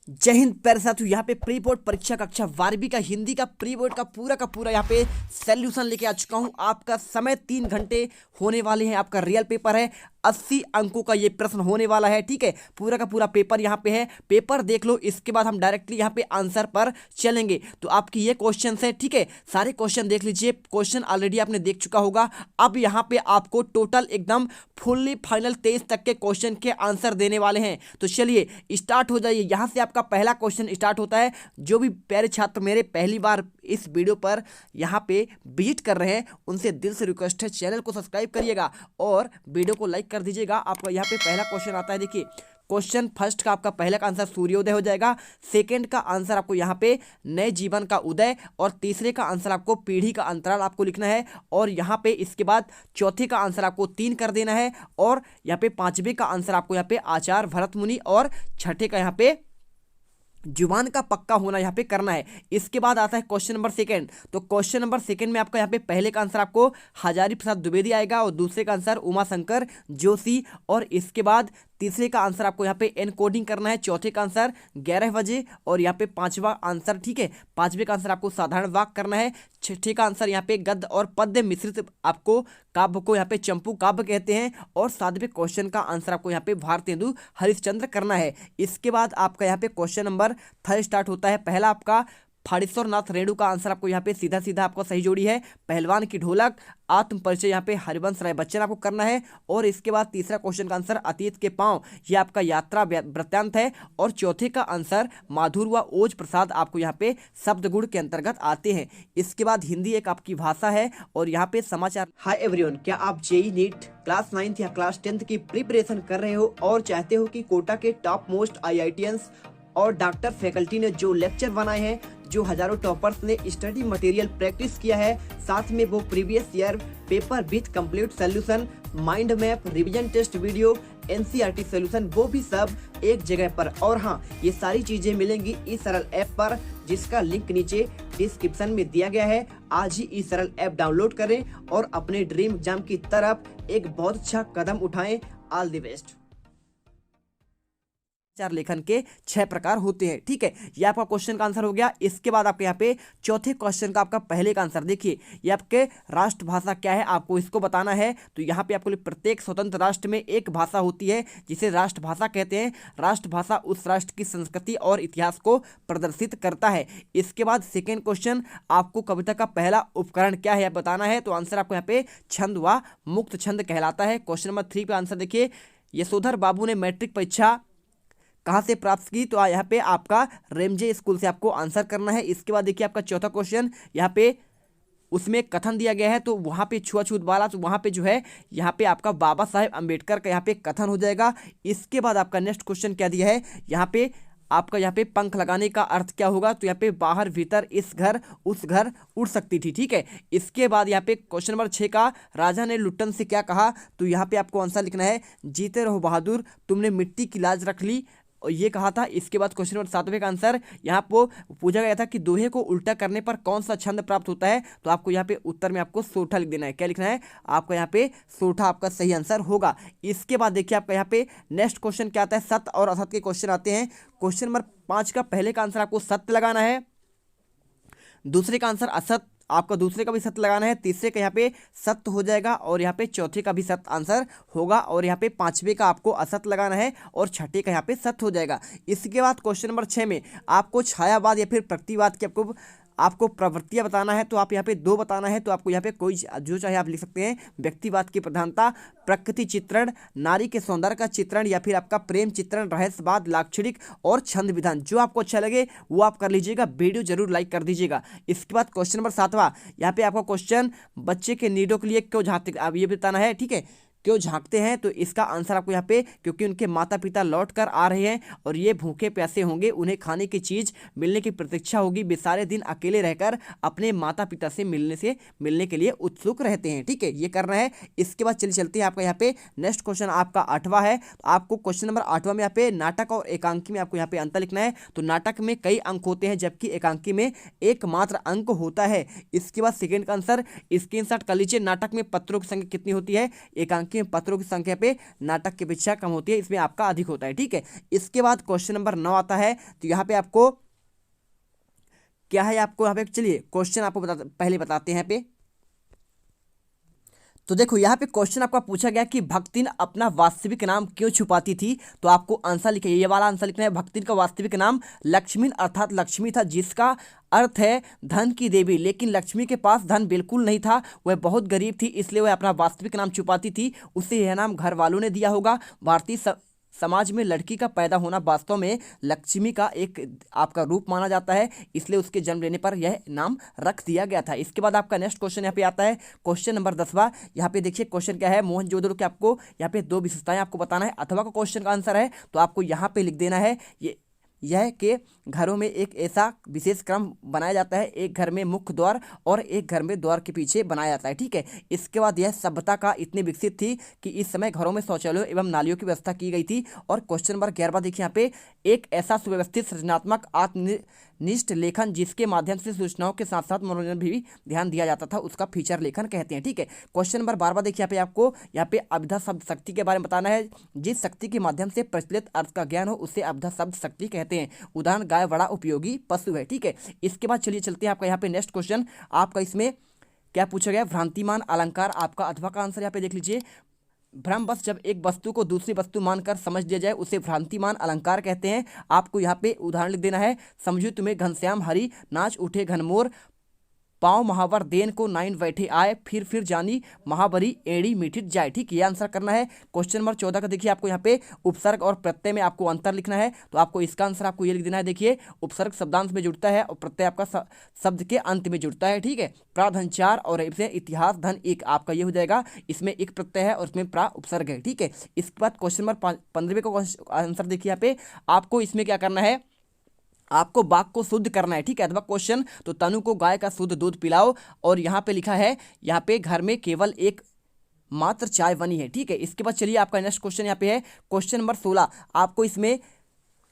जय हिंद प्यारे साथियों। यहाँ पे प्री बोर्ड परीक्षा कक्षा 12वीं का हिंदी का प्री बोर्ड का पूरा यहाँ पे सॉल्यूशन लेके आ चुका हूँ। आपका समय 3 घंटे होने वाले हैं। आपका रियल पेपर है, 80 अंकों का ये प्रश्न होने वाला है। ठीक है, पूरा का पूरा पेपर यहाँ पे है। पेपर देख लो, इसके बाद हम डायरेक्टली यहाँ पे आंसर पर चलेंगे। तो आपकी ये क्वेश्चन है, ठीक है, सारे क्वेश्चन देख लीजिए। क्वेश्चन ऑलरेडी आपने देख चुका होगा। अब यहाँ पे आपको टोटल एकदम फुल्ली फाइनल 23 तक के क्वेश्चन के आंसर देने वाले हैं। तो चलिए स्टार्ट हो जाइए। यहाँ से आपका पहला क्वेश्चन स्टार्ट होता है। जो भी प्यारे छात्र मेरे पहली बार इस वीडियो पर यहाँ पे विजिट कर रहे हैं, उनसे दिल से रिक्वेस्ट है, चैनल को सब्सक्राइब करिएगा और वीडियो को लाइक कर दीजिएगा। आपका यहाँ पे पहला क्वेश्चन आता है। देखिए, क्वेश्चन फर्स्ट का आपका पहले का आंसर सूर्योदय हो जाएगा। सेकंड का आंसर आपको यहाँ पे नए जीवन का उदय, और तीसरे का आंसर आपको पीढ़ी का अंतराल आपको लिखना है। और यहाँ पे इसके बाद चौथे का आंसर आपको 3 कर देना है। और यहाँ पे पांचवे का आंसर आपको यहाँ पे आचार्य भरत मुनि, और छठे का यहाँ पे जुबान का पक्का होना यहाँ पे करना है। इसके बाद आता है क्वेश्चन नंबर सेकंड। तो क्वेश्चन नंबर सेकंड में आपका यहाँ पे पहले का आंसर आपको हजारी प्रसाद द्विवेदी आएगा, और दूसरे का आंसर उमा शंकर जोशी, और इसके बाद तीसरे का आंसर आपको यहाँ पे एनकोडिंग करना है। चौथे का आंसर 11 बजे, और यहाँ पे पांचवा आंसर, ठीक है, पांचवे का आंसर आपको साधारण वाक्य करना है। छठे का आंसर यहाँ पे गद्य और पद्य मिश्रित आपको काव्य को यहाँ पे चंपू काव्य कहते हैं। और सातवें क्वेश्चन का आंसर आपको यहाँ पे भारतेंदु हरिश्चंद्र करना है। इसके बाद आपका यहाँ पे क्वेश्चन नंबर थर्ड स्टार्ट होता है। पहला आपका फाड़ेश्वर नाथ रेणु का आंसर आपको यहाँ पे सीधा सीधा आपको सही जोड़ी है। पहलवान की ढोलक, आत्म परिचय यहाँ पे हरिवंश राय बच्चन आपको करना है। और इसके बाद तीसरा क्वेश्चन का आंसर अतीत के पांव, ये आपका यात्रा वृत्तांत है। और चौथे का आंसर माधुर व ओज प्रसाद आपको यहाँ पे शब्द गुण के अंतर्गत आते हैं। इसके बाद हिंदी एक आपकी भाषा है, और यहाँ पे समाचार। हाय एवरीवन, क्या आप जेई नीट क्लास 9 या क्लास 10 की प्रिपरेशन कर रहे हो और चाहते हो कि कोटा के टॉप मोस्ट IITians और डॉक्टर फैकल्टी ने जो लेक्चर बनाए हैं, जो हजारों टॉपर्स ने स्टडी मटेरियल प्रैक्टिस किया है, साथ में वो previous year paper with complete solution, mind map, revision test video, NCERT solution, वो भी सब एक जगह पर। और हाँ, ये सारी चीजें मिलेंगी ई सरल ऐप पर, जिसका लिंक नीचे डिस्क्रिप्शन में दिया गया है। आज ही ई सरल ऐप डाउनलोड करें और अपने ड्रीम एग्जाम की तरफ एक बहुत अच्छा कदम उठाएं। All the best. चार लेखन के 6 प्रकार होते हैं। ठीक है, ये आपका क्वेश्चन का आंसर हो गया। इसके बाद आपके यहाँ पे चौथे क्वेश्चन का आपका पहले का आंसर देखिए, ये आपके राष्ट्रभाषा क्या है, आपको इसको बताना है। तो यहाँ पे आपको प्रत्येक स्वतंत्र राष्ट्र में एक भाषा होती है जिसे राष्ट्रभाषा कहते हैं। राष्ट्रभाषा उस राष्ट्र की संस्कृति और इतिहास को प्रदर्शित करता है। इसके बाद सेकेंड क्वेश्चन, आपको कविता का पहला उपकरण क्या है बताना है। तो आंसर आपको यहाँ पे छंद व मुक्त छंद कहलाता है। क्वेश्चन नंबर 3 पे आंसर देखिए, यशोधर बाबू ने मैट्रिक परीक्षा कहाँ से प्राप्त की। तो यहाँ पे आपका रेमजे स्कूल से आपको आंसर करना है। इसके बाद देखिए आपका चौथा क्वेश्चन, यहाँ पे उसमें कथन दिया गया है, तो वहाँ पे छुआछूत वाला, तो वहाँ पे जो है यहाँ पे आपका बाबा साहेब अम्बेडकर का यहाँ पे कथन हो जाएगा। इसके बाद आपका नेक्स्ट क्वेश्चन क्या दिया है, यहाँ पे आपका यहाँ पे पंख लगाने का अर्थ क्या होगा। तो यहाँ पे बाहर भीतर, इस घर उस घर, उड़ सकती थी। ठीक है, इसके बाद यहाँ पे क्वेश्चन नंबर 6 का, राजा ने लुट्टन से क्या कहा। तो यहाँ पे आपको आंसर लिखना है, जीते रहो बहादुर, तुमने मिट्टी की लाज रख ली, और ये कहा था। इसके बाद क्वेश्चन नंबर 7वें का आंसर, यहाँ पर पूछा गया था कि दोहे को उल्टा करने पर कौन सा छंद प्राप्त होता है। तो आपको यहाँ पे उत्तर में आपको सोठा लिख देना है। क्या लिखना है आपका यहाँ पे, सोठा आपका सही आंसर होगा। इसके बाद देखिए आपका यहाँ पे नेक्स्ट क्वेश्चन क्या आता है, सत्य और असत्य के क्वेश्चन आते हैं। क्वेश्चन नंबर 5 का पहले का आंसर आपको सत्य लगाना है, दूसरे का आंसर असत्य, आपका दूसरे का भी सत्य लगाना है, तीसरे का यहाँ पे सत्य हो जाएगा, और यहाँ पे चौथे का भी सत्य आंसर होगा, और यहाँ पे पांचवे का आपको असत्य लगाना है, और छठे का यहाँ पे सत्य हो जाएगा। इसके बाद क्वेश्चन नंबर 6 में आपको छायावाद या फिर प्रतिवाद की आपको प्रवृत्तियां बताना है। तो आप यहाँ पे 2 बताना है। तो आपको यहाँ पे कोई जो चाहे आप लिख सकते हैं। व्यक्तिवाद की प्रधानता, प्रकृति चित्रण, नारी के सौंदर्य का चित्रण, या फिर आपका प्रेम चित्रण, रहस्यवाद, लाक्षणिक और छंद विधान। जो आपको अच्छा लगे वो आप कर लीजिएगा। वीडियो जरूर लाइक कर दीजिएगा। इसके बाद क्वेश्चन नंबर 7वां, यहाँ पे आपका क्वेश्चन, बच्चे के नीडों के लिए क्यों झांकते, आप ये बताना है। ठीक है, क्यों झांकते हैं। तो इसका आंसर आपको यहाँ पे, क्योंकि उनके माता पिता लौट कर आ रहे हैं और ये भूखे प्यासे होंगे, उन्हें खाने की चीज़ मिलने की प्रतीक्षा होगी, वे सारे दिन अकेले रहकर अपने माता पिता से मिलने के लिए उत्सुक रहते हैं। ठीक है, ये करना है। इसके बाद चलते हैं आपका यहाँ पे नेक्स्ट क्वेश्चन आपका 8वां है। तो आपको क्वेश्चन नंबर 8वां में यहाँ पे नाटक और एकांकी में आपको यहाँ पे अंतर लिखना है। तो नाटक में कई अंक होते हैं, जबकि एकांकी में एकमात्र अंक होता है। इसके बाद सेकेंड का आंसर स्क्रीनशॉट कर लीजिए, नाटक में पत्रों की संख्या कितनी होती है, एकांकी बाकी में पत्रों की संख्या पे नाटक की अपेक्षा कम होती है, इसमें आपका अधिक होता है। ठीक है, इसके बाद क्वेश्चन नंबर 9 आता है। तो यहाँ पे आपको क्या है, आपको यहाँ पे चलिए क्वेश्चन आपको पहले बताते हैं यहाँ पे। तो देखो यहाँ पे क्वेश्चन आपका पूछा गया कि भक्तिन अपना वास्तविक नाम क्यों छुपाती थी। तो आपको आंसर लिखिए, ये वाला आंसर लिखना है। भक्तिन का वास्तविक नाम लक्ष्मी अर्थात लक्ष्मी था, जिसका अर्थ है धन की देवी। लेकिन लक्ष्मी के पास धन बिल्कुल नहीं था, वह बहुत गरीब थी, इसलिए वह अपना वास्तविक नाम छुपाती थी। उसे यह नाम घर वालों ने दिया होगा। भारतीय समाज में लड़की का पैदा होना वास्तव में लक्ष्मी का एक आपका रूप माना जाता है, इसलिए उसके जन्म लेने पर यह नाम रख दिया गया था। इसके बाद आपका नेक्स्ट क्वेश्चन यहाँ पे आता है, क्वेश्चन नंबर 10वां। यहाँ पे देखिए क्वेश्चन क्या है, मोहनजोदड़ो के आपको यहाँ पे 2 विशेषताएं आपको बताना है। अथवा का क्वेश्चन का आंसर है, तो आपको यहाँ पे लिख देना है यह कि घरों में एक ऐसा विशेष क्रम बनाया जाता है, एक घर में मुख्य द्वार और एक घर में द्वार के पीछे बनाया जाता है। ठीक है, इसके बाद यह सभ्यता का इतनी विकसित थी कि इस समय घरों में शौचालयों एवं नालियों की व्यवस्था की गई थी। और क्वेश्चन नंबर 11वां देखिए यहाँ पे, एक ऐसा सुव्यवस्थित सृजनात्मक आत्मनिष्ठ लेखन जिसके माध्यम से सूचनाओं के साथ साथ मनोरंजन भी ध्यान दिया जाता था, उसका फीचर लेखन कहते हैं। ठीक है, क्वेश्चन नंबर 12वां देखिए यहाँ पे, आपको यहाँ पे अभिधा शब्द शक्ति के बारे में बताना है। जिस शक्ति के माध्यम से प्रचलित अर्थ का ज्ञान हो उसे अभिधा शब्द शक्ति कहते हैं। उदाहरण, गाय बड़ा उपयोगी पशु है। ठीक है, इसके बाद चलिए चलते हैं आपका यहाँ पे नेक्स्ट क्वेश्चन। आपका इसमें क्या पूछा गया, भ्रांतिमान अलंकार। आपका अथवा का आंसर यहाँ पे देख लीजिए। भ्रमवश जब एक वस्तु को दूसरी वस्तु मानकर समझ दिया जाए उसे भ्रांतिमान अलंकार कहते हैं। आपको यहाँ पे उदाहरण लिख देना है। समझो तुम्हें घनश्याम हरी नाच उठे घनमोर, पाँव महावर देन को नाइन बैठे आए, फिर जानी महाबरी एड़ी मिठित जाए। ठीक, ये आंसर करना है। क्वेश्चन नंबर 14 का देखिए, आपको यहाँ पे उपसर्ग और प्रत्यय में आपको अंतर लिखना है। तो आपको इसका आंसर आपको ये लिख देना है। देखिए, उपसर्ग शब्दांश में जुड़ता है और प्रत्यय आपका शब्द के अंत में जुड़ता है। ठीक है, प्राधन 4 और इतिहास धन 1 आपका ये हो जाएगा। इसमें एक प्रत्यय है और इसमें प्रा उपसर्ग है। ठीक है, इसके बाद क्वेश्चन नंबर 15वें का आंसर देखिए यहाँ पे, आपको इसमें क्या करना है, आपको वाक्य को शुद्ध करना है। ठीक है, अथवा क्वेश्चन, तो तनु को गाय का शुद्ध दूध पिलाओ। और यहाँ पे लिखा है, यहाँ पे घर में केवल एक मात्र चाय बनी है। ठीक है, इसके बाद चलिए आपका नेक्स्ट क्वेश्चन यहाँ पे है, क्वेश्चन नंबर 16। आपको इसमें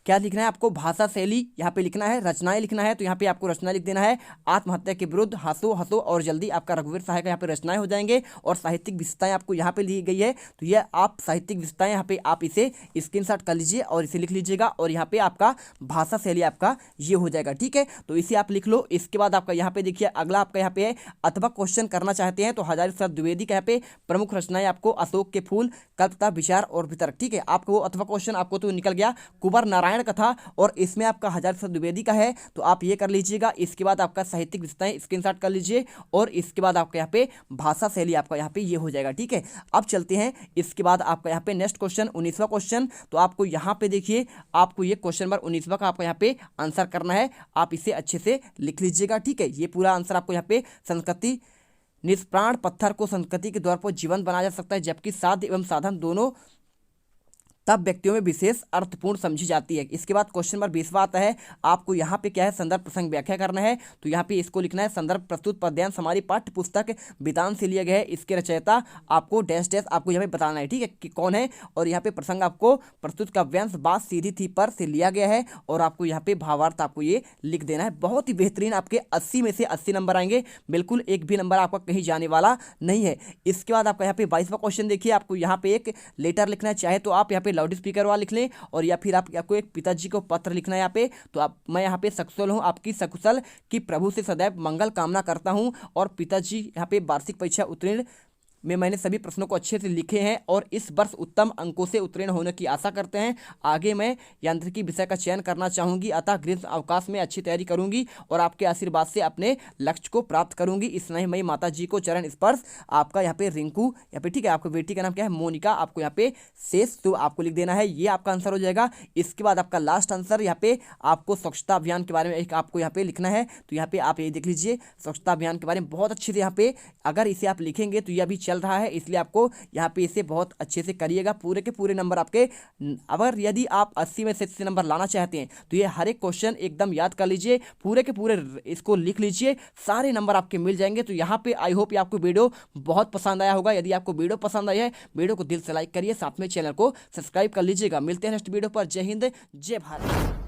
क्या लिखना है, आपको भाषा शैली यहाँ पे लिखना है, रचनाएं लिखना है। तो यहाँ पे आपको रचना लिख देना है। आत्महत्या के विरुद्ध, हंसो हंसो और जल्दी, आपका रघुवीर सहाय का यहाँ पे रचनाएं हो जाएंगे। और साहित्यिक विशेषताएं आपको यहाँ पे ली गई है। तो ये आप साहित्यिक विशेषताएं यहाँ पे आप इसे स्क्रीनशॉट कर लीजिए और इसे लिख लीजिएगा। और यहाँ पे आपका भाषा शैली आपका ये हो जाएगा। ठीक है, तो इसे आप लिख लो। इसके बाद आपका यहाँ पे देखिए अगला आपका यहाँ पे है, अथवा क्वेश्चन करना चाहते हैं तो हजारी शरद द्विवेदी का यहाँ पे प्रमुख रचनाएं आपको अशोक के फूल, कल्पता, विचार और वितर्क। ठीक है, आपको अथवा क्वेश्चन आपको तो निकल गया कुंवर नारायण कथा, और इसमें आपका हजारी शरद द्विवेदी का है, तो आप ये कर लीजिएगा। इसके बाद आपका साहित्यिक विशेषताएं स्क्रीनशॉट कर लीजिए और इसके बाद आपका यहाँ पे भाषा शैली आपका यहाँ पे ये हो जाएगा। ठीक है, अब चलते हैं इसके बाद आपका यहाँ पे नेक्स्ट क्वेश्चन 19वां क्वेश्चन। तो आपको यहाँ पे देखिए, आपको ये क्वेश्चन नंबर 19वां का आपको यहाँ पे आंसर करना है। आप इसे अच्छे से लिख लीजिएगा। ठीक है, ये पूरा आंसर आपको यहाँ पे, संस्कृति निष्प्राण पत्थर को संस्कृति के द्वार पर जीवन बनाया जा सकता है, जबकि साध्य एवं साधन दोनों तब व्यक्तियों में विशेष अर्थपूर्ण समझी जाती है। इसके बाद क्वेश्चन नंबर 20वां आता है। आपको यहाँ पे क्या है, संदर्भ प्रसंग व्याख्या करना है। तो यहाँ पे इसको लिखना है, संदर्भ प्रस्तुत पद्यांश हमारी पाठ्य पुस्तक विधान से लिया गया है। इसके रचयिता आपको डैश डैश आपको यहाँ पे बताना है। ठीक है, कि कौन है। और यहाँ पे प्रसंग आपको प्रस्तुत काव्यांश बात सीधी थी पर से लिया गया है। और आपको यहाँ पे भावार्थ आपको ये लिख देना है। बहुत ही बेहतरीन, आपके 80 में से 80 नंबर आएंगे, बिल्कुल एक भी नंबर आपका कहीं जाने वाला नहीं है। इसके बाद आपका यहाँ पे 22वां क्वेश्चन देखिए, आपको यहाँ पे एक लेटर लिखना है, चाहे तो आप यहाँ पे लाउड स्पीकर वाला लिख लें, और या फिर आपको एक पिताजी को पत्र लिखना है यहाँ पे। तो आप, मैं यहाँ पे सकुशल हूँ, आपकी सकुशल की प्रभु से सदैव मंगल कामना करता हूँ। और पिताजी यहाँ पे वार्षिक परीक्षा उत्तीर्ण में मैंने सभी प्रश्नों को अच्छे से लिखे हैं और इस वर्ष उत्तम अंकों से उत्तीर्ण होने की आशा करते हैं। आगे मैं यांत्रिकी विषय का चयन करना चाहूँगी, अतः ग्रीष्म अवकाश में अच्छी तैयारी करूँगी और आपके आशीर्वाद से अपने लक्ष्य को प्राप्त करूँगी। स्नेहमयी माता जी को चरण स्पर्श। आपका यहाँ पे रिंकू यहाँ पे, ठीक है, आपको बेटी का नाम क्या है, मोनिका। आपको यहाँ पे शेष तो आपको लिख देना है, ये आपका आंसर हो जाएगा। इसके बाद आपका लास्ट आंसर यहाँ पे आपको स्वच्छता अभियान के बारे में एक आपको यहाँ पे लिखना है। तो यहाँ पे आप ये देख लीजिए, स्वच्छता अभियान के बारे में बहुत अच्छे से यहाँ पे, अगर इसे आप लिखेंगे तो ये अभी चल रहा है, इसलिए आपको यहाँ पे इसे बहुत अच्छे से करिएगा। पूरे के पूरे नंबर आपके, अगर यदि आप 80 में से 80 नंबर लाना चाहते हैं तो ये हर एक क्वेश्चन एकदम याद कर लीजिए, पूरे के पूरे इसको लिख लीजिए, सारे नंबर आपके मिल जाएंगे। तो यहाँ पे आई होप आपको वीडियो बहुत पसंद आया होगा। यदि आपको वीडियो पसंद आया है, वीडियो को दिल से लाइक करिए, साथ में चैनल को सब्सक्राइब कर लीजिएगा। मिलते हैं नेक्स्ट वीडियो पर। जय हिंद, जय भारत।